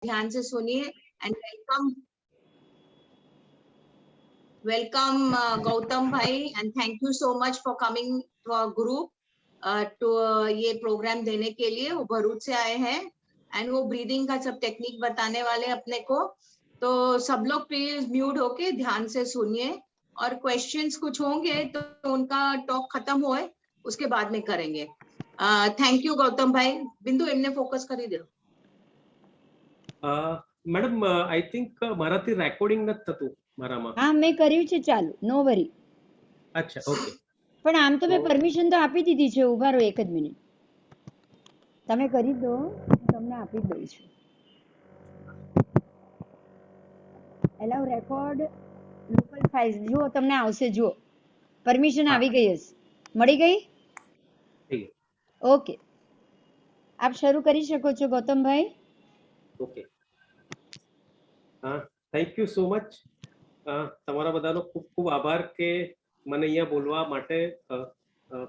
ध्यान से सुनिए एंड वेलकम गौतम भाई and thank you so much for coming to our group to ये प्रोग्राम देने के लिए। वो भरूच से आए हैं एंड वो ब्रीदिंग का सब टेक्निक बताने वाले अपने को। तो सब लोग प्लीज म्यूट होके ध्यान से सुनिए और क्वेश्चंस कुछ होंगे तो उनका टॉक खत्म होए उसके बाद में करेंगे। थैंक यू गौतम भाई। बिंदु एमने फोकस કરી દો। મેડમ આઈ થિંક મારાથી રેકોર્ડિંગ નથી થતું મારામાં। હા મેં કર્યું છે, ચાલુ, નો વરી। અચ્છા ઓકે, પણ આમ તો મેં પરમિશન તો આપી દીધી છે। ઉભા રહો એક જ મિનિટ, તમે કરી દો, હું તમને આપી દઉં છું। એલાઉ રેકોર્ડ લોકલ ફાઇલ્સ, જુઓ તમને આવશે, જુઓ પરમિશન આવી ગઈ હશે, મળી ગઈ? ઓકે, આપ શરૂ કરી શકો છો ગૌતમભાઈ। Okay, thank you so much. તમારા બધાનો ખૂબ ખૂબ આભાર કે મને અહીંયા બોલવા માટે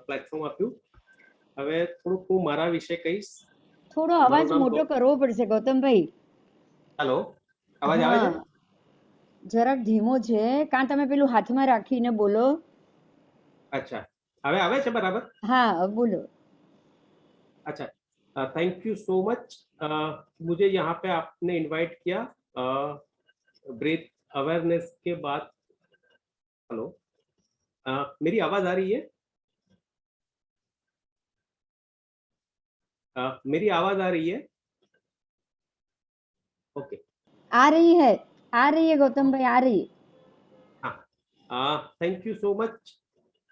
પ્લેટફોર્મ આપ્યું। હવે થોડુંક હું મારા વિશે કહીશ। થોડો અવાજ મોટો કરવો પડશે ગૌતમભાઈ। હેલો, અવાજ આવે છે? જરાક ધીમો છે, કાં તમે પેલું હાથમાં રાખીને બોલો। અચ્છા, હવે આવે છે બરાબર? હા બોલો। अच्छा, थैंक यू सो मच। मुझे यहाँ पे आपने इनवाइट किया ब्रीथ अवेयरनेस के बाद। हेलो, मेरी आवाज आ रही है? मेरी आवाज आ रही है? ओके, आ रही है गौतम भाई, आ रही है। हाँ, थैंक यू सो मच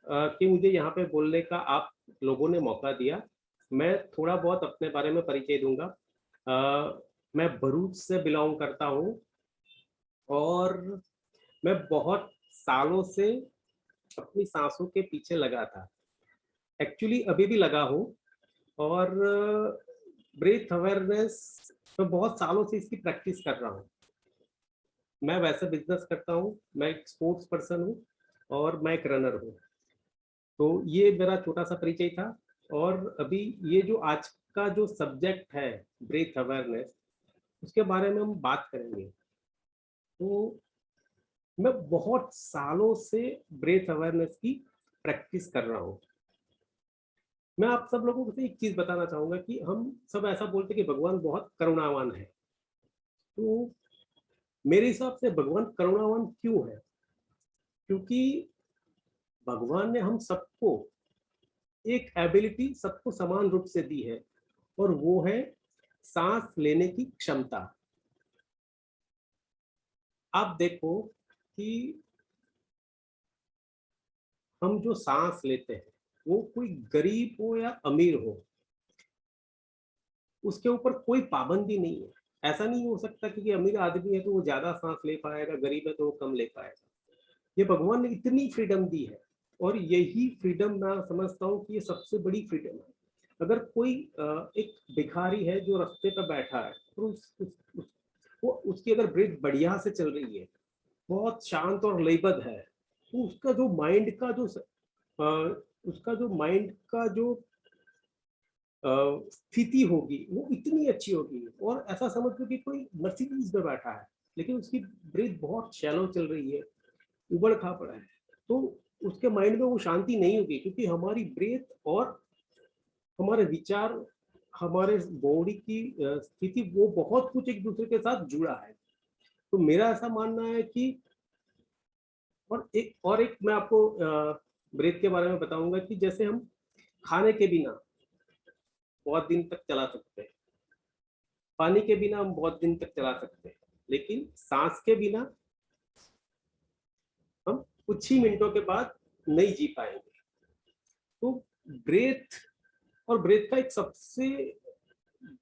कि मुझे यहाँ पे बोलने का आप लोगों ने मौका दिया। मैं थोड़ा बहुत अपने बारे में परिचय दूंगा। मैं भरूच से बिलोंग करता हूँ और मैं बहुत सालों से अपनी सांसों के पीछे लगा था। एक्चुअली अभी भी लगा हूँ और ब्रीथ अवेयरनेस मैं बहुत सालों से इसकी प्रैक्टिस कर रहा हूँ। मैं वैसे बिजनेस करता हूँ, मैं एक स्पोर्ट्स पर्सन हूँ और मैं एक रनर हूँ। तो ये मेरा छोटा सा परिचय था। और अभी ये जो आज का जो सब्जेक्ट है ब्रीथ अवेयरनेस, उसके बारे में हम बात करेंगे। तो मैं बहुत सालों से ब्रीथ अवेयरनेस की प्रैक्टिस कर रहा हूँ। मैं आप सब लोगों को एक चीज बताना चाहूंगा कि हम सब ऐसा बोलते कि भगवान बहुत करुणावान है। तो मेरे हिसाब से भगवान करुणावान क्यों है? क्योंकि भगवान ने हम सबको एक एबिलिटी सबको समान रूप से दी है और वो है सांस लेने की क्षमता। आप देखो कि हम जो सांस लेते हैं वो कोई गरीब हो या अमीर हो, उसके ऊपर कोई पाबंदी नहीं है। ऐसा नहीं हो सकता कि अमीर आदमी है तो वो ज्यादा सांस ले पाएगा, गरीब है तो वो कम ले पाएगा। ये भगवान ने इतनी फ्रीडम दी है और यही फ्रीडम मैं समझता हूँ कि ये सबसे बड़ी फ्रीडम है। अगर कोई एक भिखारी है जो रास्ते पर बैठा है तो उसकी अगर ब्रीथ बढ़िया से चल रही है, बहुत शांत और लयबद्ध है, तो उसका जो माइंड का जो स्थिति होगी वो इतनी अच्छी होगी। और ऐसा समझ लो कि कोई मर्सिडीज में बैठा है लेकिन उसकी ब्रीथ बहुत शैलो चल रही है, उबड़ खाबड़ है, तो उसके माइंड में वो शांति नहीं होगी। क्योंकि हमारी ब्रीथ और हमारे विचार, हमारे बॉडी की स्थिति, वो बहुत कुछ एक दूसरे के साथ जुड़ा है। तो मेरा ऐसा मानना है कि और एक मैं आपको ब्रीथ के बारे में बताऊंगा कि जैसे हम खाने के बिना बहुत दिन तक चला सकते हैं, पानी के बिना हम बहुत दिन तक चला सकते हैं, लेकिन सांस के बिना हम कुछ ही मिनटों के बाद नहीं जी पाएंगे। तो ब्रीथ का एक सबसे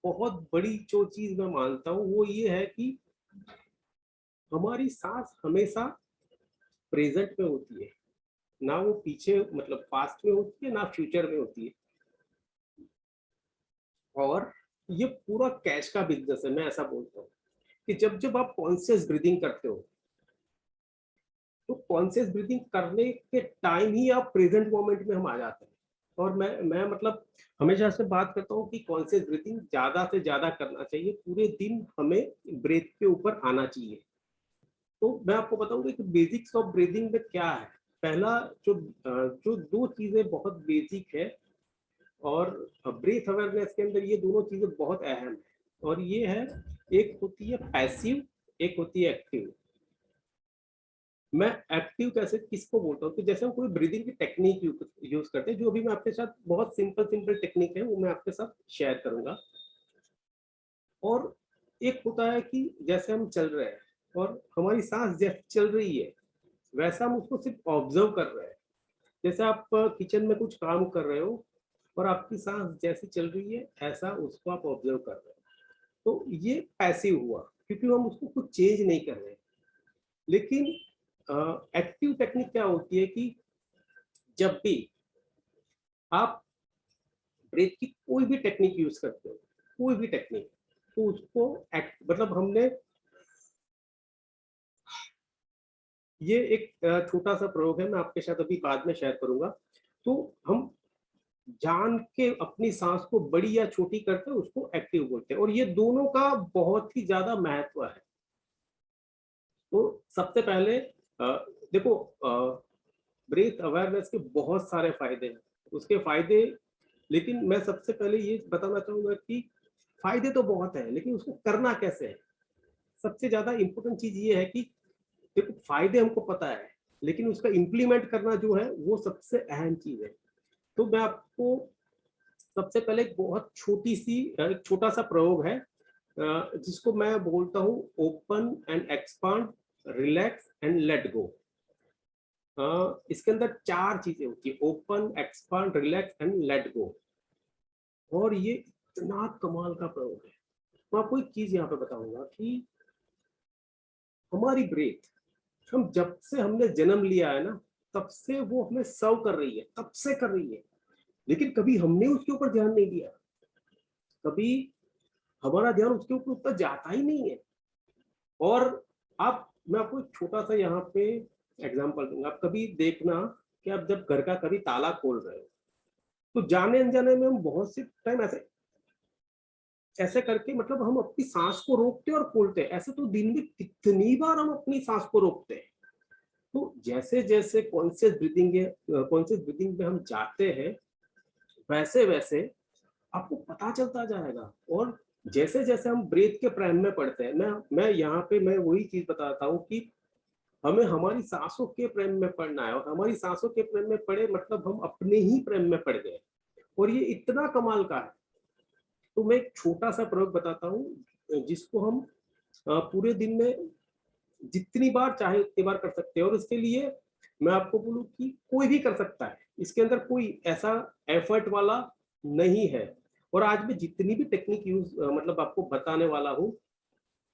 बहुत बड़ी जो चीज मैं मानता हूँ वो ये है कि हमारी सांस हमेशा प्रेजेंट में होती है, ना वो पीछे मतलब पास्ट में होती है ना फ्यूचर में होती है। और ये पूरा कैश का बिजनेस है। मैं ऐसा बोलता हूँ कि जब जब आप कॉन्शियस ब्रीदिंग करते हो तो कॉन्शियस ब्रीदिंग करने के टाइम ही आप प्रेजेंट मोमेंट में हम आ जाते हैं। और मैं मतलब हमेशा से बात करता हूँ कि कॉन्शियस ब्रीथिंग ज्यादा से ज्यादा करना चाहिए, पूरे दिन हमें ब्रेथ के ऊपर आना चाहिए। तो मैं आपको बताऊंगा कि बेसिक्स ऑफ ब्रीदिंग में क्या है। पहला जो दो चीजें बहुत बेसिक है और ब्रीथ अवेयरनेस के अंदर ये दोनों चीजें बहुत अहम है, और ये है, एक होती है पैसिव, एक होती है एक्टिव। मैं एक्टिव कैसे किसको बोलता हूँ कि जैसे हम कोई ब्रीदिंग की टेक्निक यूज करते हैं, जो भी मैं आपके साथ बहुत सिंपल सिंपल टेक्निक है वो मैं आपके साथ शेयर करूंगा। और एक होता है कि जैसे हम चल रहे हैं और हमारी सांस जैसे चल रही है वैसा हम उसको सिर्फ ऑब्जर्व कर रहे हैं। जैसे आप किचन में कुछ काम कर रहे हो और आपकी सांस जैसे चल रही है ऐसा उसको आप ऑब्जर्व कर रहे हो, तो ये पैसिव हुआ क्योंकि हम उसको कुछ चेंज नहीं कर रहे। लेकिन एक्टिव टेक्निक क्या होती है कि जब भी आप ब्रेथ की कोई भी टेक्निक यूज करते हो, कोई भी टेक्निक, तो उसको मतलब हमने ये एक छोटा सा प्रयोग है, मैं आपके साथ अभी बाद में शेयर करूंगा। तो हम जान के अपनी सांस को बड़ी या छोटी करते हैं उसको एक्टिव बोलते हैं, और ये दोनों का बहुत ही ज्यादा महत्व है। तो सबसे पहले देखो, ब्रेथ अवेयरनेस के बहुत सारे फायदे हैं, उसके फायदे, लेकिन मैं सबसे पहले ये बताना चाहूंगा कि फायदे तो बहुत है लेकिन उसको करना कैसे है। सबसे ज्यादा इंपॉर्टेंट चीज ये है कि देखो फायदे हमको पता है लेकिन उसका इम्प्लीमेंट करना जो है वो सबसे अहम चीज है। तो मैं आपको सबसे पहले एक बहुत छोटी सी एक छोटा सा प्रयोग है जिसको मैं बोलता हूँ open and expand, relax and let go. इसके अंदर चार चीजें होती है, open, expand, relax and let go. और ये इतना कमाल का प्रयोग है। मैं आपको एक चीज यहाँ पे बताऊंगा कि हमारी ब्रेथ, हम जब से हमने जन्म लिया है ना तब से वो हमें सर्व कर रही है, तब से कर रही है, लेकिन कभी हमने उसके ऊपर ध्यान नहीं दिया, कभी हमारा ध्यान उसके ऊपर उतना जाता ही नहीं है। और आप, मैं आपको एक छोटा सा यहाँ पे एग्जांपल दूंगा। आप कभी देखना कि आप जब घर का कभी ताला खोल रहे हो तो जाने अनजाने में हम बहुत से टाइम ऐसे ऐसे करके मतलब हम अपनी सांस को रोकते और खोलते हैं। ऐसे तो दिन में कितनी बार हम अपनी सांस को रोकते हैं। तो जैसे जैसे कॉन्शियस ब्रीदिंग में हम जाते हैं वैसे वैसे आपको पता चलता जाएगा। और जैसे जैसे हम ब्रेथ के प्रेम में पड़ते हैं, मैं यहाँ पे मैं वही चीज बताता हूँ कि हमें हमारी सांसों के प्रेम में पड़ना है, और हमारी सांसों के प्रेम में पड़े मतलब हम अपने ही प्रेम में पड़ गए। और ये इतना कमाल का है। तो मैं एक छोटा सा प्रयोग बताता हूँ जिसको हम पूरे दिन में जितनी बार चाहे उतनी बार कर सकते हैं। और इसके लिए मैं आपको बोलूं कि कोई भी कर सकता है, इसके अंदर कोई ऐसा एफर्ट वाला नहीं है। और आज मैं जितनी भी टेक्निक यूज मतलब आपको बताने वाला हूँ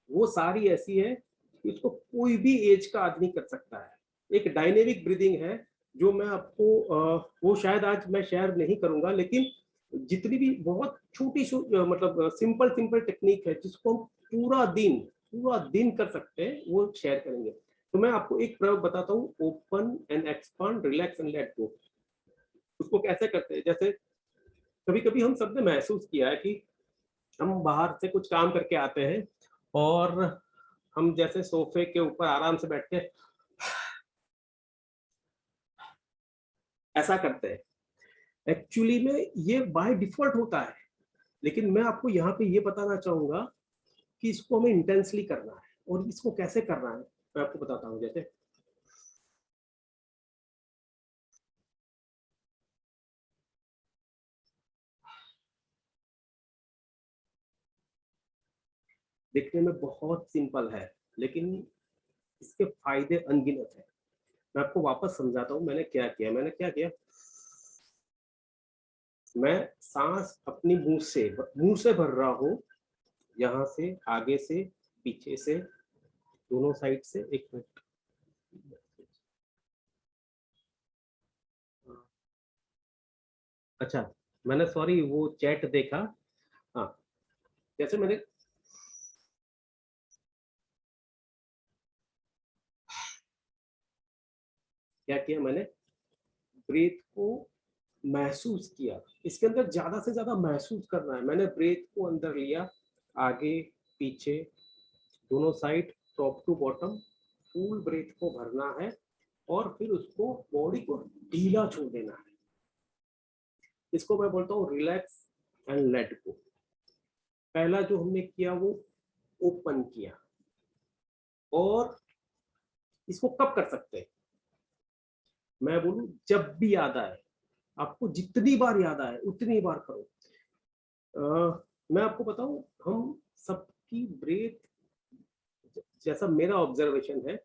वो सारी ऐसी है कि इसको कोई भी एज का आदमी कर सकता है। एक डायनेमिक ब्रीदिंग है जो मैं आपको वो शायद आज मैं शेयर नहीं करूंगा, लेकिन जितनी भी बहुत छोटी मतलब सिंपल सिंपल टेक्निक है जिसको हम पूरा दिन कर सकते हैं वो शेयर करेंगे। तो मैं आपको एक प्रयोग बताता हूँ, open and expand, relax and let go. उसको कैसे करते हैं, जैसे कभी कभी हम सबने महसूस किया है कि हम बाहर से कुछ काम करके आते हैं और हम जैसे सोफे के ऊपर आराम से बैठ के ऐसा करते हैं। एक्चुअली में ये बाय डिफॉल्ट होता है, लेकिन मैं आपको यहाँ पे ये बताना चाहूंगा कि इसको हमें इंटेंसली करना है। और इसको कैसे करना है मैं आपको बताता हूँ। जैसे देखने में बहुत सिंपल है लेकिन इसके फायदे अनगिनत है। मैं आपको वापस समझाता हूँ मैंने क्या किया। मैं सांस अपनी मुंह से भर रहा हूँ, यहाँ से, आगे से, पीछे से, दोनों साइड से। एक मिनट, अच्छा, मैंने सॉरी वो चैट देखा। हाँ, जैसे मैंने क्या किया, मैंने ब्रीथ को महसूस किया, इसके अंदर ज्यादा से ज्यादा महसूस करना है। मैंने ब्रेथ को अंदर लिया, आगे पीछे दोनों side, top to bottom, full breath को भरना है और फिर उसको बॉडी को ढीला छोड़ देना है। इसको मैं बोलता हूँ रिलैक्स एंड लेट गो। पहला जो हमने किया वो ओपन किया। और इसको कब कर सकते हैं? मैं बोलूं जब भी याद आए, आपको जितनी बार याद आए उतनी बार करो। मैं आपको बताऊं, हम सबकी ब्रेथ, जैसा मेरा ऑब्जर्वेशन है,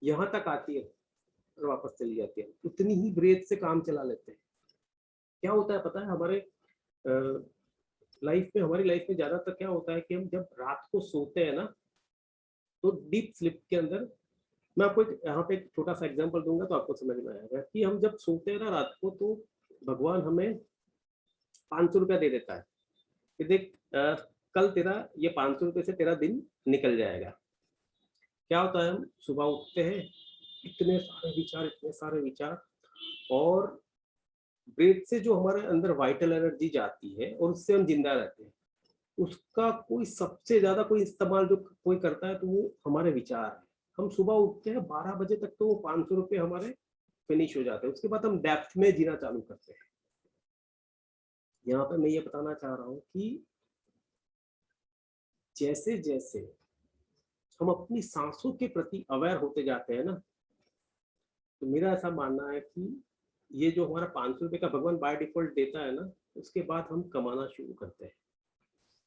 यहाँ तक आती है और वापस चली जाती है, उतनी ही ब्रेथ से काम चला लेते हैं। क्या होता है पता है, हमारे हमारी लाइफ में ज्यादातर क्या होता है कि हम जब रात को सोते हैं ना, तो डीप स्लिप के अंदर, मैं आपको यहाँ पे एक छोटा सा एग्जांपल दूंगा तो आपको समझ में आएगा कि हम जब सोते हैं ना रात को, तो भगवान हमें 500 रुपया दे देता है कि देख कल तेरा ये 500 रुपये से तेरा दिन निकल जाएगा। क्या होता है, हम सुबह उठते हैं, इतने सारे विचार, और ब्रेथ से जो हमारे अंदर वाइटल एनर्जी जाती है और उससे हम जिंदा रहते हैं, उसका कोई सबसे ज्यादा कोई इस्तेमाल जो कोई करता है तो वो हमारे विचार है। हम सुबह उठते हैं 12 बजे तक तो वो 500 रुपये हमारे फिनिश हो जाते हैं, उसके बाद हम डेप्थ में जीना चालू करते हैं। यहाँ पे मैं ये बताना चाह रहा हूँ कि जैसे जैसे हम अपनी सांसों के प्रति अवेयर होते जाते हैं ना, तो मेरा ऐसा मानना है कि ये जो हमारा 500 रुपये का भगवान बाय डिफॉल्ट देता है ना, उसके बाद हम कमाना शुरू करते हैं।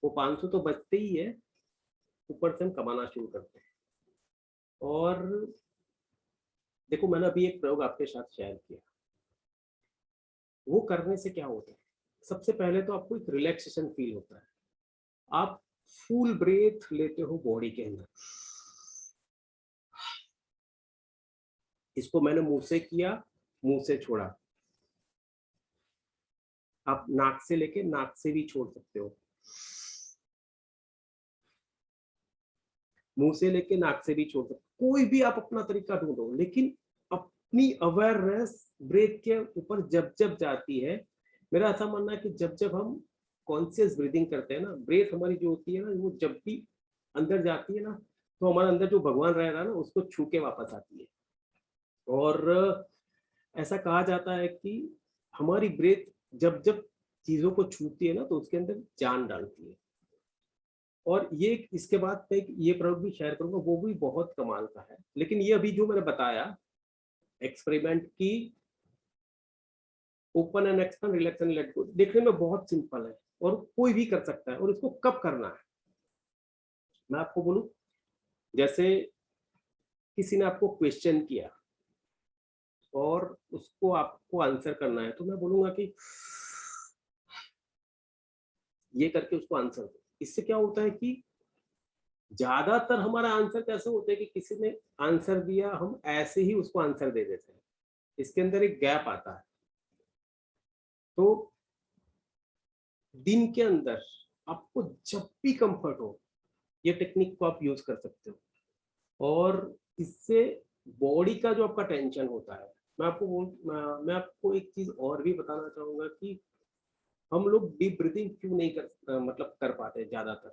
वो 500 तो बचते ही है, ऊपर से हम कमाना शुरू करते हैं। और देखो, मैंने अभी एक प्रयोग आपके साथ शेयर किया, वो करने से क्या होता है, सबसे पहले तो आपको एक रिलैक्सेशन फील होता है। आप फुल ब्रेथ लेते हो बॉडी के अंदर, इसको मैंने मुंह से किया, मुंह से छोड़ा। आप नाक से लेके नाक से भी छोड़ सकते हो, मुंह से लेके नाक से भी छोड़ सकते हो, कोई भी आप अपना तरीका ढूंढो, लेकिन अपनी अवेयरनेस ब्रेथ के ऊपर जब जब जाती है, मेरा ऐसा मानना है कि जब जब हम कॉन्शियस ब्रीदिंग करते हैं ना, ब्रेथ हमारी जो होती है ना, वो जब भी अंदर जाती है ना, तो हमारे अंदर जो भगवान रह रहा है ना, उसको छू के वापस आती है। और ऐसा कहा जाता है कि हमारी ब्रेथ जब जब चीजों को छूती है ना, तो उसके अंदर जान डालती है। और ये इसके बाद मैं ये प्रयोग भी शेयर करूंगा, वो भी बहुत कमाल का है। लेकिन ये अभी जो मैंने बताया एक्सपेरिमेंट की, open and expand, relax and let go, देखने में बहुत सिंपल है और कोई भी कर सकता है। और इसको कब करना है मैं आपको बोलूं, जैसे किसी ने आपको क्वेश्चन किया और उसको आपको आंसर करना है, तो मैं बोलूंगा कि ये करके उसको आंसर दो। इससे क्या होता है कि ज्यादातर हमारा आंसर कैसे होता है कि किसी ने आंसर दिया, हम ऐसे ही उसको आंसर दे देते हैं, इसके अंदर एक गैप आता है। तो दिन के अंदर आपको जब भी कंफर्ट हो, ये टेक्निक को आप यूज कर सकते हो। और इससे बॉडी का जो आपका टेंशन होता है, मैं आपको एक चीज और भी बताना चाहूंगा कि हम लोग डीप ब्रीदिंग क्यों नहीं कर पाते ज्यादातर।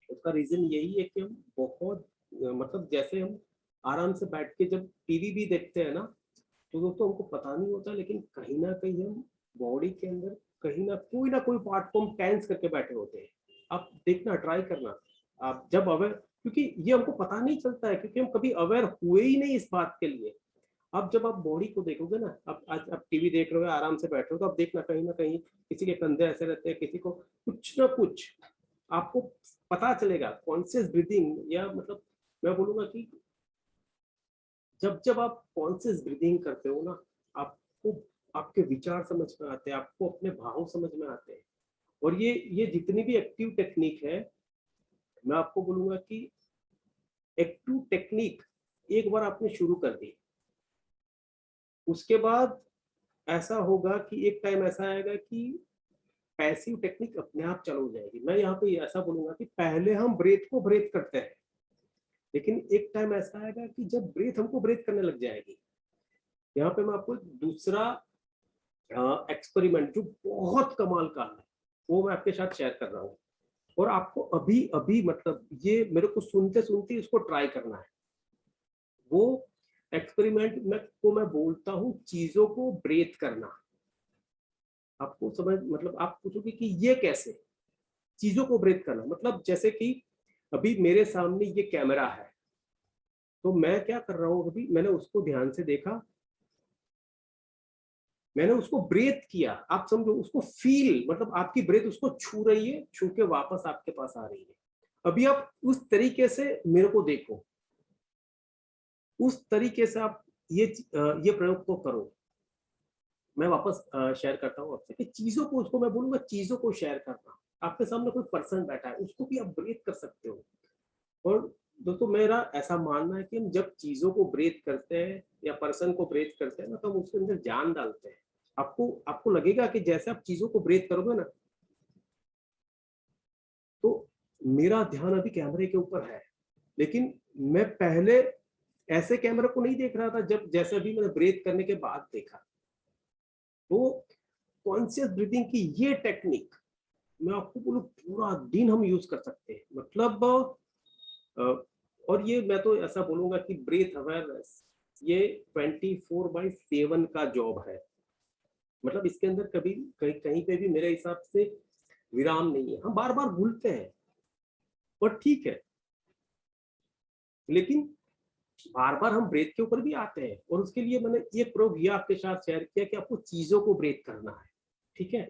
उसका रीजन यही है कि हम बहुत जैसे हम आराम से बैठ के जब टीवी भी देखते हैं ना, तो दोस्तों हमको पता नहीं होता, लेकिन कहीं ना कहीं हम बॉडी के अंदर कहीं ना कोई पार्ट को हम टेंस करके बैठे होते हैं। आप देखना, ट्राई करना, आप जब अवेयर, क्योंकि ये हमको पता नहीं चलता है, क्योंकि हम कभी अवेयर हुए ही नहीं इस बात के लिए। अब जब आप बॉडी को देखोगे ना, आप टीवी देख रहे हो, आराम से बैठे हो, तो आप देखना कहीं ना कहीं किसी के कंधे ऐसे रहते हैं, किसी को कुछ ना कुछ आपको पता चलेगा। कॉन्शियस ब्रीदिंग, या मैं बोलूंगा कि जब जब आप कॉन्शियस ब्रीदिंग करते हो ना, आपको आपके विचार समझ में आते हैं, आपको अपने भाव समझ में आते हैं। और ये जितनी भी एक्टिव टेक्निक है, मैं आपको बोलूंगा कि एक्टिव टेक्निक एक बार आपने शुरू कर दी, उसके बाद ऐसा होगा कि एक टाइम ऐसा आएगा कि पैसिव टेक्निक अपने आप चालू हो जाएगी। मैं यहाँ पे ऐसा बोलूंगा कि पहले हम ब्रेथ को ब्रेथ करते हैं, लेकिन एक टाइम ऐसा आएगा कि जब ब्रेथ हमको ब्रेथ करने लग जाएगी। यहाँ पे मैं आपको दूसरा एक्सपेरिमेंट जो बहुत कमाल का है, वो मैं आपके साथ शेयर कर रहा हूँ। और आपको अभी अभी मतलब ये मेरे को सुनते सुनते इसको ट्राई करना है। वो एक्सपेरिमेंट मैं बोलता हूँ चीजों को ब्रेथ करना। आपको समझ मतलब आप पूछोगे कि ये कैसे, चीजों को ब्रेथ करना मतलब जैसे कि अभी मेरे सामने ये कैमरा है, तो मैं क्या कर रहा हूँ, अभी मैंने उसको ध्यान से देखा, मैंने उसको ब्रेथ किया, आप समझो उसको फील, मतलब आपकी ब्रेथ उसको छू रही है, छू के वापस आपके पास आ रही है। अभी आप उस तरीके से मेरे को देखो, उस तरीके से आप ये प्रयोग को करो। मैं वापस शेयर करता हूँ आपसे कि चीजों को, उसको मैं बोलूंगा चीजों को शेयर करना। आपके सामने कोई पर्सन बैठा है, उसको भी आप ब्रेथ कर सकते हो। और दोस्तों मेरा ऐसा मानना है कि हम जब चीजों को ब्रेथ करते हैं या पर्सन को ब्रेथ करते हैं ना, तो हम उसके अंदर जान डालते हैं। आपको आपको लगेगा कि जैसे आप चीजों को ब्रेथ करोगे ना, तो मेरा ध्यान अभी कैमरे के ऊपर है, लेकिन मैं पहले ऐसे कैमरे को नहीं देख रहा था, जब जैसे अभी मैंने ब्रेथ करने के बाद देखा। तो कॉन्शियस ब्रीथिंग की ये टेक्निक मैं आपको बोलूं पूरा दिन हम यूज कर सकते हैं। मतलब और ये मैं तो ऐसा बोलूंगा कि ब्रीथ अवेयरनेस ये 24/7 का जॉब है। मतलब इसके अंदर कभी कहीं पे भी मेरे हिसाब से विराम नहीं है। हम बार बार भूलते हैं और ठीक है, लेकिन बार बार हम ब्रेथ के ऊपर भी आते हैं। और उसके लिए मैंने ये प्रयोग ये आपके साथ शेयर किया कि आपको चीजों को ब्रेथ करना है, ठीक है।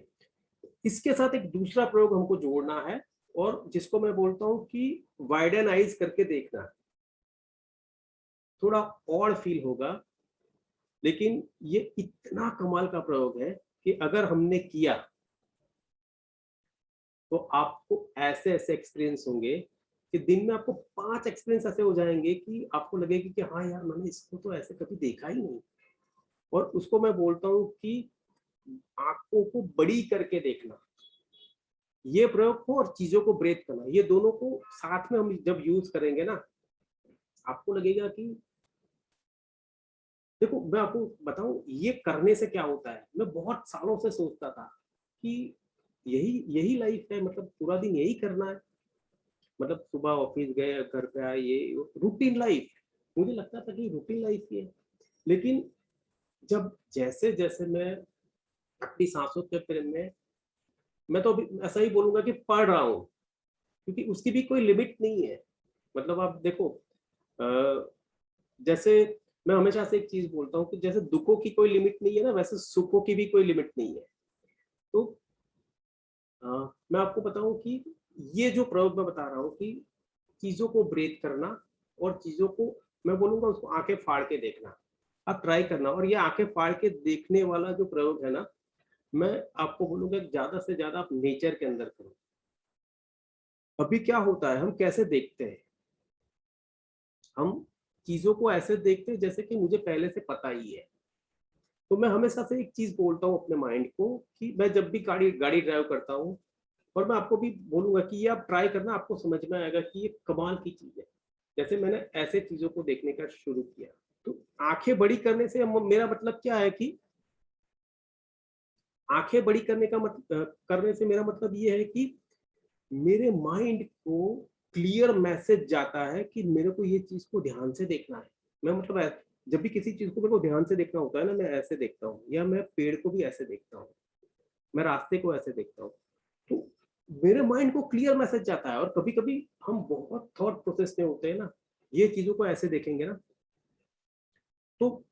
इसके साथ एक दूसरा प्रयोग हमको जोड़ना है, और जिसको मैं बोलता हूं कि वाइडन आइज करके देखना। थोड़ा और फील होगा, लेकिन ये इतना कमाल का प्रयोग है कि अगर हमने किया तो आपको ऐसे ऐसे एक्सपीरियंस होंगे कि दिन में आपको 5 एक्सपीरियंस ऐसे हो जाएंगे कि आपको लगेगी कि हाँ यार, मैंने इसको तो ऐसे कभी देखा ही नहीं। और उसको मैं बोलता हूँ कि आंखों को बड़ी करके देखना, ये प्रयोग को और चीजों को ब्रेथ करना, ये दोनों को साथ में हम जब यूज करेंगे ना, आपको लगेगा कि देखो मैं आपको बताऊं ये करने से क्या होता है। मैं बहुत सालों से सोचता था कि यही यही लाइफ है, मतलब पूरा दिन यही करना है, मतलब सुबह ऑफिस गए, घर पे आए, ये रूटीन लाइफ। मुझे लगता था कि रूटीन लाइफ ही है। लेकिन जब जैसे जैसे मैं अपनी सांसों के प्रेम में, मैं तो अभी ऐसा ही बोलूंगा कि पढ़ रहा हूँ, क्योंकि उसकी भी कोई लिमिट नहीं है। मतलब आप देखो, जैसे मैं हमेशा से एक चीज बोलता हूँ कि जैसे दुखों की कोई लिमिट नहीं है ना, वैसे सुखों की भी कोई लिमिट नहीं है। तो मैं आपको बताऊं कि ये जो प्रयोग मैं बता रहा हूँ कि चीजों को ब्रेथ करना और चीजों को, मैं बोलूंगा उसको आंखें फाड़ के देखना, आप ट्राई करना। और ये आंखें फाड़ के देखने वाला जो प्रयोग है ना, मैं आपको बोलूंगा ज्यादा से ज्यादा आप नेचर के अंदर करो। अभी क्या होता है, हम कैसे देखते हैं, हम चीजों को ऐसे देखते हैं जैसे कि मुझे पहले से पता ही है। तो मैं हमेशा से एक चीज बोलता हूँ अपने माइंड को कि मैं जब भी गाड़ी गाड़ी ड्राइव करता हूँ, और मैं आपको भी बोलूंगा कि ये आप ट्राई करना, आपको समझ में आएगा कि ये कमाल की चीज है। जैसे मैंने ऐसे चीजों को देखने का शुरू किया, तो आंखें बड़ी करने से मेरा मतलब क्या है कि आंखें बड़ी करने का करने से मेरा मतलब ये है कि मेरे माइंड को क्लियर मैसेज जाता है कि मेरे को ये चीज को ध्यान से देखना है। मैं मतलब जब भी किसी चीज को मेरे को ध्यान से देखना होता है ना, मैं ऐसे देखता हूँ, या मैं पेड़ को भी ऐसे देखता हूँ, मैं रास्ते को ऐसे देखता हूँ। तो मेरे माइंड को क्लियर मैसेज जाता है। और कभी कभी हम बहुत थॉट प्रोसेस में होते हैं ना, ये चीजों को ऐसे देखेंगे ना, तो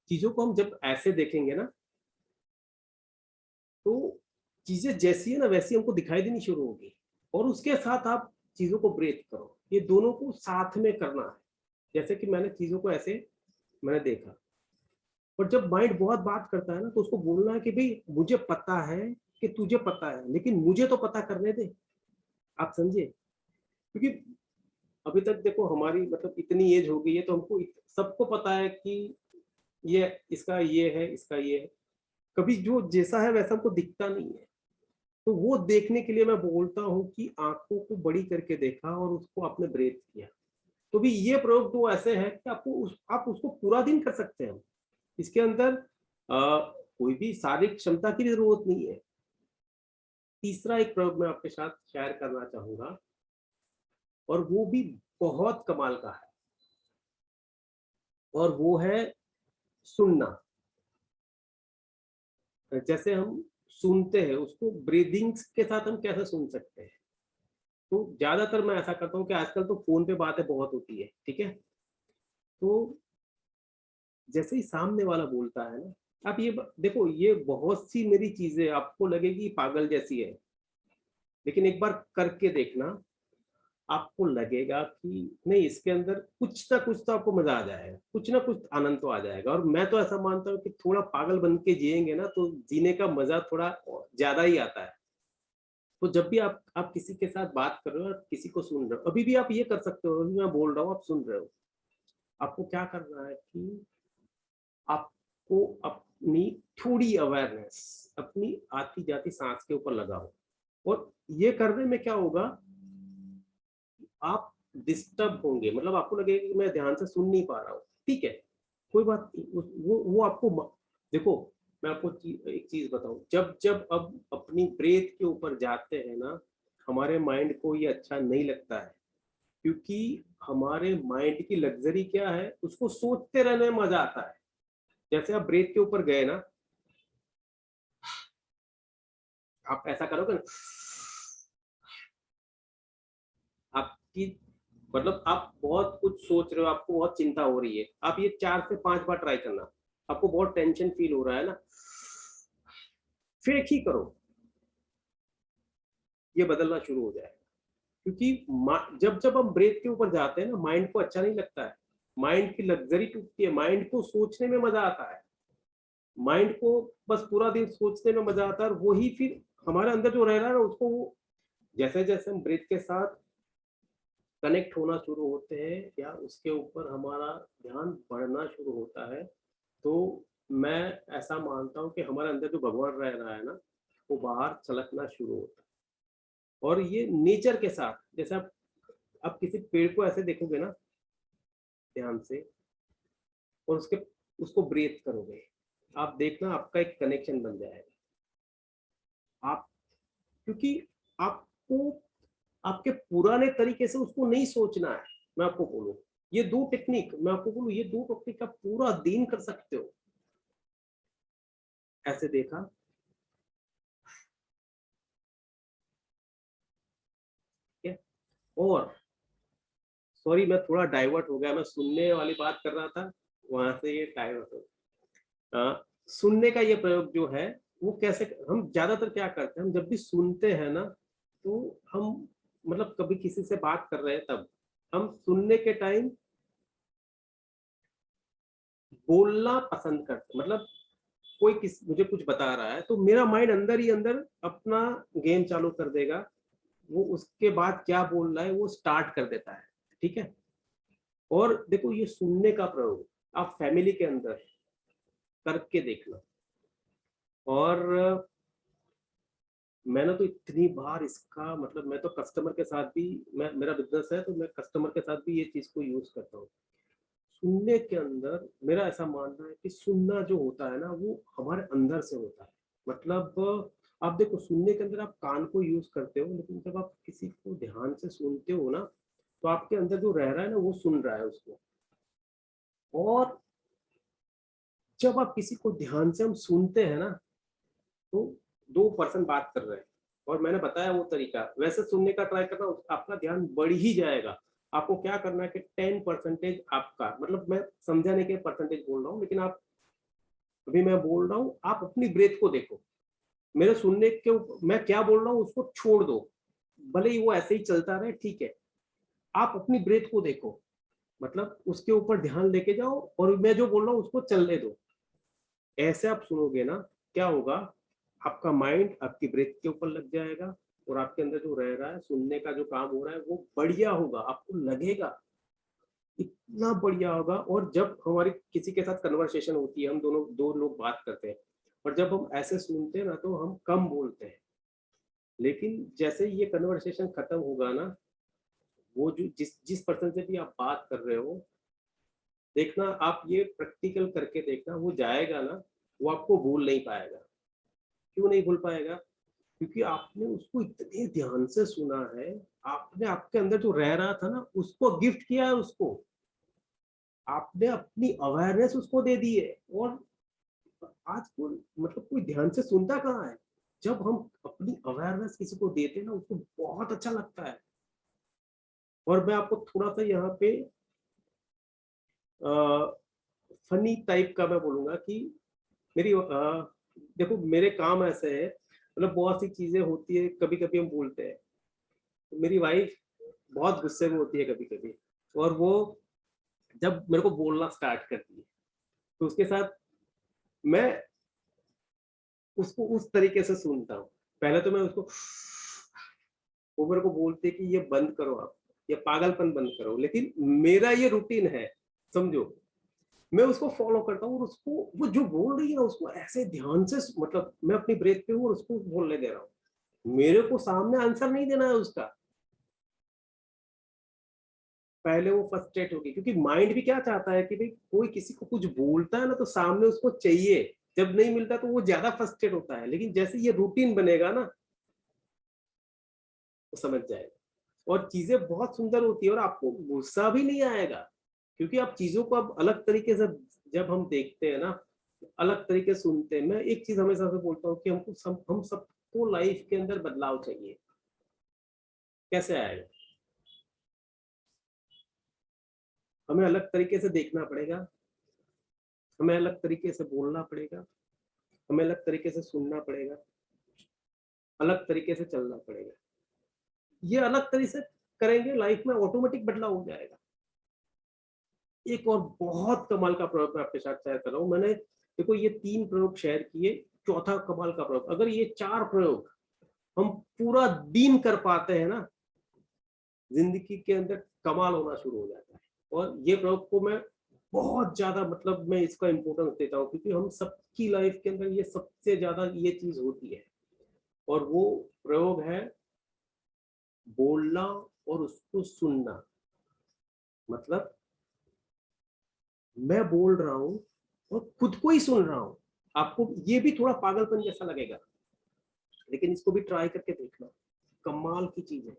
चीजों को हम जब ऐसे देखेंगे ना, तो चीजें जैसी है ना वैसी हमको दिखाई देनी शुरू होगी। और उसके साथ आप चीजों को ब्रेथ करो, ये दोनों को साथ में करना है। जैसे कि मैंने चीजों को ऐसे मैंने देखा, और जब माइंड बहुत बात करता है ना, तो उसको बोलना है कि भाई मुझे पता है कि तुझे पता है, लेकिन मुझे तो पता करने दे। आप समझे, क्योंकि अभी तक देखो हमारी मतलब इतनी एज हो गई है, तो हमको सबको पता है कि ये इसका ये है, इसका ये है। कभी जो जैसा है वैसा हमको दिखता नहीं है। तो वो देखने के लिए मैं बोलता हूँ कि आंखों को बड़ी करके देखा और उसको आपने ब्रेथ किया। तो भी ये प्रयोग तो ऐसे है कि आप उसको पूरा दिन कर सकते हैं। इसके अंदर कोई भी शारीरिक क्षमता की जरूरत नहीं है। तीसरा एक प्रयोग मैं आपके साथ शेयर करना चाहूंगा, और वो भी बहुत कमाल का है, और वो है सुनना। जैसे हम सुनते हैं उसको ब्रीदिंग्स के साथ हम कैसे सुन सकते हैं। तो ज्यादातर मैं ऐसा करता हूँ कि आजकल तो फोन पे बातें बहुत होती है, ठीक है, तो जैसे ही सामने वाला बोलता है ना, आप ये देखो, ये बहुत सी मेरी चीजें आपको लगेगी पागल जैसी है, लेकिन एक बार करके देखना, आपको लगेगा कि नहीं, इसके अंदर कुछ ना कुछ तो आपको मजा आ जाएगा, कुछ ना कुछ आनंद तो आ जाएगा। और मैं तो ऐसा मानता हूँ कि थोड़ा पागल बन के जिएंगे ना, तो जीने का मजा थोड़ा ज्यादा ही आता है। तो जब भी आप किसी के साथ बात कर रहे हो, किसी को सुन रहे हो, अभी भी आप ये कर सकते हो, अभी मैं बोल रहा हूँ आप सुन रहे हो, आपको क्या करना है कि आपको अपनी थोड़ी अवेयरनेस अपनी आती जाती सांस के ऊपर लगाओ। और ये करने में क्या होगा, आप डिस्टर्ब होंगे, मतलब आपको लगेगा कि मैं ध्यान से सुन नहीं पा रहा हूँ, ठीक है, कोई बात नहीं, वो आपको देखो, मैं आपको एक चीज बताऊं, जब जब अब अपनी ब्रेथ के ऊपर जाते हैं ना, हमारे माइंड को ये अच्छा नहीं लगता है, क्योंकि हमारे माइंड की लग्जरी क्या है, उसको सोचते रहने में मजा आता है। जैसे आप ब्रेथ के ऊपर गए ना, आप ऐसा करोगे ना, आपकी मतलब आप बहुत कुछ सोच रहे हो, आपको बहुत चिंता हो रही है, आप ये 4 से 5 बार ट्राई करना, आपको बहुत टेंशन फील हो रहा है ना, फेक ही करो, ये बदलना शुरू हो जाएगा। क्योंकि जब जब हम ब्रेथ के ऊपर जाते हैं ना, माइंड को अच्छा नहीं लगता है, माइंड की लग्जरी टूटती है, माइंड को सोचने में मजा आता है, माइंड को बस पूरा दिन सोचने में मजा आता है, और वही फिर हमारे अंदर जो रह रहा है ना, उसको वो जैसे जैसे हम ब्रेथ के साथ कनेक्ट होना शुरू होते हैं, या उसके ऊपर हमारा ध्यान बढ़ना शुरू होता है, तो मैं ऐसा मानता हूँ कि हमारे अंदर जो भगवान रह रहा है ना, वो बाहर छलकना शुरू होता है। और ये नेचर के साथ, जैसे आप किसी पेड़ को ऐसे देखोगे ना ध्यान से, और उसको ब्रीथ करोगे, आप देखना आपका एक कनेक्शन बन जाएगा। आप क्योंकि आपको आपके पुराने तरीके से उसको नहीं सोचना है। मैं आपको बोलूं, ये दो टेक्निक आप पूरा दिन कर सकते हो। ऐसे देखा, ठीक है, और सॉरी मैं थोड़ा डाइवर्ट हो गया, मैं सुनने वाली बात कर रहा था, वहां से ये डाइवर्ट हो सुनने का ये प्रयोग जो है, वो कैसे हम ज्यादातर क्या करते हैं, हम जब भी सुनते हैं ना, तो हम मतलब कभी किसी से बात कर रहे हैं, तब हम सुनने के टाइम बोलना पसंद करते, मतलब कोई मुझे कुछ बता रहा है, तो मेरा माइंड अंदर ही अंदर अपना गेम चालू कर देगा, वो उसके बाद क्या बोल रहा है वो स्टार्ट कर देता है, ठीक है। और देखो, ये सुनने का प्रयोग आप फैमिली के अंदर करके देखना। और मैंने तो इतनी बार इसका मतलब, मैं तो कस्टमर के साथ भी, मेरा बिजनेस है तो मैं कस्टमर के साथ भी ये चीज को यूज करता हूँ। सुनने के अंदर मेरा ऐसा मानना है कि सुनना जो होता है ना, वो हमारे अंदर से होता है। मतलब आप देखो, सुनने के अंदर आप कान को यूज करते हो, लेकिन जब आप किसी को ध्यान से सुनते हो ना, तो आपके अंदर जो रह रहा है ना, वो सुन रहा है उसको। और जब आप किसी को ध्यान से हम सुनते हैं ना, तो 2 पर्सन बात कर रहे हैं, और मैंने बताया वो तरीका, वैसे सुनने का ट्राई करना, आपका ध्यान बढ़ ही जाएगा। आपको क्या करना है कि 10% आपका, मतलब मैं समझाने के परसेंटेज बोल रहा हूँ, लेकिन आप अभी मैं बोल रहा हूँ, आप अपनी ब्रेथ को देखो, मेरे सुनने के मैं क्या बोल रहा हूँ उसको छोड़ दो, भले ही वो ऐसे ही चलता रहे, ठीक है, आप अपनी ब्रेथ को देखो, मतलब उसके ऊपर ध्यान लेके जाओ, और मैं जो बोल रहा हूँ उसको चलने दो। ऐसे आप सुनोगे ना, क्या होगा, आपका माइंड आपकी ब्रेथ के ऊपर लग जाएगा, और आपके अंदर जो रह रहा है, सुनने का जो काम हो रहा है, वो बढ़िया होगा, आपको लगेगा इतना बढ़िया होगा। और जब हमारी किसी के साथ कन्वर्सेशन होती है, हम दोनों दो लोग बात करते हैं, और जब हम ऐसे सुनते हैं ना, तो हम कम बोलते हैं, लेकिन जैसे ये कन्वर्सेशन खत्म होगा ना, वो जो जिस पर्सन से भी आप बात कर रहे हो, देखना आप ये प्रैक्टिकल करके देखना, वो जाएगा ना, वो आपको भूल नहीं पाएगा। क्यों नहीं भूल पाएगा? क्योंकि आपने उसको इतने ध्यान से सुना है, आपने आपके अंदर जो रह रहा था ना उसको गिफ्ट किया है, उसको आपने अपनी अवेयरनेस उसको दे दी है। और आज को मतलब कोई ध्यान से सुनता कहाँ है? जब हम अपनी अवेयरनेस किसी को देते हैं ना, उसको बहुत अच्छा लगता है। और मैं आपको थोड़ा सा यहाँ पे फनी टाइप का मैं बोलूंगा कि मेरी देखो मेरे काम ऐसे है, मतलब बहुत सी चीजें होती है, कभी कभी हम बोलते हैं, तो मेरी वाइफ बहुत गुस्से में होती है कभी कभी, और वो जब मेरे को बोलना स्टार्ट करती है तो उसके साथ मैं उसको उस तरीके से सुनता हूँ। पहले तो मैं उसको, वो मेरे को बोलते कि ये बंद करो आप, ये पागलपन बंद करो, लेकिन मेरा ये रूटीन है, समझो। मैं उसको फॉलो करता हूँ और उसको वो जो बोल रही है ना उसको ऐसे ध्यान से, मतलब मैं अपनी ब्रेथ पे हूँ और उसको बोलने दे रहा हूँ। मेरे को सामने आंसर नहीं देना है उसका। पहले वो फ्रस्ट्रेट होगी, क्योंकि माइंड भी क्या चाहता है कि भाई कोई किसी को कुछ बोलता है ना तो सामने उसको चाहिए, जब नहीं मिलता तो वो ज्यादा फ्रस्ट्रेट होता है। लेकिन जैसे ये रूटीन बनेगा ना तो समझ जाएगा, और चीजें बहुत सुंदर होती है और आपको गुस्सा भी नहीं आएगा, क्योंकि आप चीजों को अब अलग तरीके से जब हम देखते हैं ना, अलग तरीके से सुनते हैं। मैं एक चीज हमेशा से बोलता हूँ कि हम सबको लाइफ के अंदर बदलाव चाहिए। कैसे आएगा? हमें अलग तरीके से देखना पड़ेगा, हमें अलग तरीके से बोलना पड़ेगा, हमें अलग तरीके से सुनना पड़ेगा, अलग तरीके से चलना पड़ेगा। ये अलग तरीके से करेंगे, लाइफ में ऑटोमेटिक बदलाव हो जाएगा। एक और बहुत कमाल का प्रयोग मैं आपके साथ शेयर कर रहा हूँ। मैंने देखो ये 3 प्रयोग शेयर किए, चौथा कमाल का प्रयोग, अगर ये 4 प्रयोग हम पूरा दिन कर पाते हैं ना, जिंदगी के अंदर कमाल होना शुरू हो जाता है। और ये प्रयोग को मैं बहुत ज्यादा, मतलब मैं इसका इंपॉर्टेंस देता हूँ, क्योंकि हम सबकी लाइफ के अंदर ये सबसे ज्यादा ये चीज होती है। और वो प्रयोग है बोलना और उसको सुनना। मतलब मैं बोल रहा हूं और खुद को ही सुन रहा हूं। आपको ये भी थोड़ा पागलपन जैसा लगेगा, लेकिन इसको भी ट्राई करके देखना, कमाल की चीज है।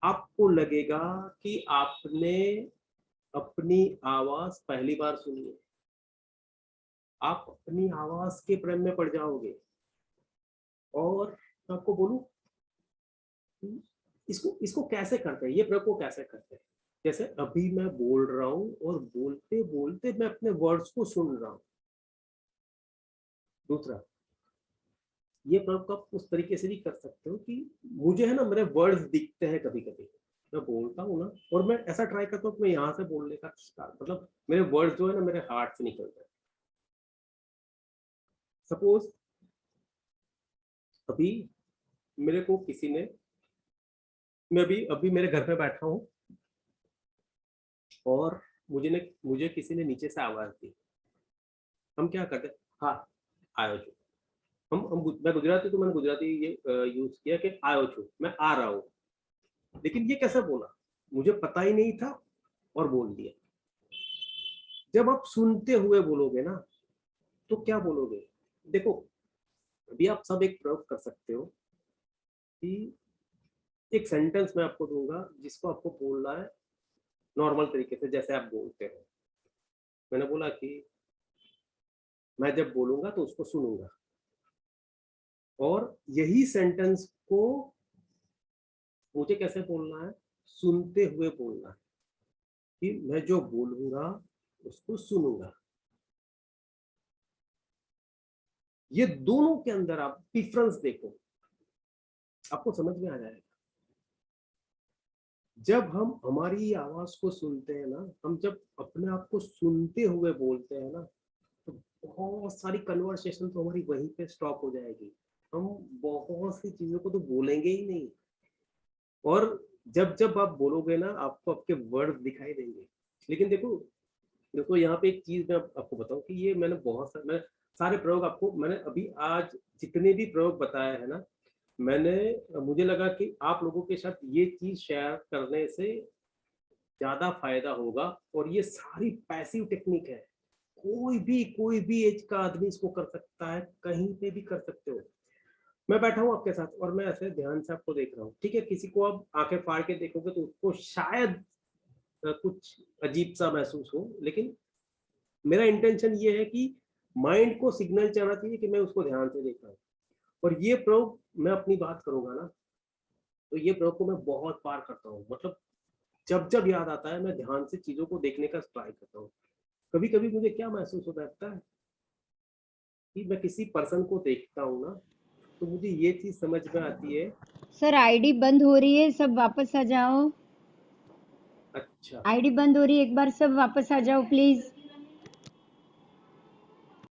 आपको लगेगा कि आपने अपनी आवाज पहली बार सुनी है, आप अपनी आवाज के प्रेम में पड़ जाओगे। और मैं आपको बोलूं, इसको इसको कैसे करते हैं, ये प्रयोग को कैसे करते हैं। जैसे अभी मैं बोल रहा हूं और बोलते बोलते मैं अपने वर्ड्स को सुन रहा हूं। दूसरा, ये प्रयोग आप उस तरीके से भी कर सकते हो कि मुझे है ना मेरे वर्ड्स दिखते हैं कभी कभी, मैं बोलता हूँ ना, और मैं ऐसा ट्राई करता हूँ कि मैं यहाँ से बोलने का मतलब मेरे वर्ड्स जो है ना मेरे हार्ट से निकलते हैं। सपोज अभी मेरे को किसी ने, मैं अभी अभी मेरे घर पे बैठा हूँ और मुझे किसी ने नीचे से आवाज दी। हम क्या करते हैं, हाँ आयो छू। मैं गुजराती, तो मैंने गुजराती ये यूज किया कि आयो छू, मैं आ रहा हूँ। लेकिन ये कैसे बोला, मुझे पता ही नहीं था और बोल दिया। जब आप सुनते हुए बोलोगे ना तो क्या बोलोगे? देखो अभी आप सब एक प्रयोग कर सकते हो कि एक सेंटेंस मैं आपको दूंगा जिसको आपको बोलना है नॉर्मल तरीके से जैसे आप बोलते हो। मैंने बोला कि मैं जब बोलूंगा तो उसको सुनूंगा, और यही सेंटेंस को मुझे कैसे बोलना है, सुनते हुए बोलना है, कि मैं जो बोलूंगा उसको सुनूंगा। ये दोनों के अंदर आप डिफरेंस देखो, आपको समझ में आ जाएगा। जब हम हमारी आवाज को सुनते हैं ना, हम जब अपने आप को सुनते हुए बोलते हैं ना, तो बहुत सारी कन्वर्सेशन तो हमारी वहीं पे स्टॉप हो जाएगी। हम बहुत सी चीजों को तो बोलेंगे ही नहीं। और जब जब आप बोलोगे ना आपको आपके वर्ड दिखाई देंगे। लेकिन देखो देखो यहाँ पे एक चीज मैं आपको बताऊं कि ये मैंने सारे प्रयोग आपको मैंने अभी आज जितने भी प्रयोग बताए हैं ना, मुझे लगा कि आप लोगों के साथ ये चीज शेयर करने से ज्यादा फायदा होगा। और ये सारी पैसिव टेक्निक है, कोई भी एज का आदमी इसको कर सकता है, कहीं पे भी कर सकते हो। मैं बैठा हूँ आपके साथ और मैं ऐसे ध्यान से आपको देख रहा हूँ, ठीक है। किसी को आप आंखें फाड़ के देखोगे तो उसको शायद कुछ अजीब सा महसूस हो, लेकिन मेरा इंटेंशन ये है कि माइंड को सिग्नल जाना चाहिए कि मैं उसको ध्यान से देख रहा हूँ। और ये प्रयोग मैं अपनी बात करूंगा ना, तो ये प्रयोग को मैं बहुत बार करता हूँ। मतलब जब जब याद आता है मैं ध्यान से चीजों को देखने का ट्राई करता हूँ। कभी कभी मुझे क्या महसूस होता है कि मैं किसी पर्सन को देखता हूँ ना, तो मुझे ये चीज समझ में आती है। सर आईडी बंद हो रही है, सब वापस आ जाओ। अच्छा, आईडी बंद हो रही है, एक बार सब वापस आ जाओ प्लीज।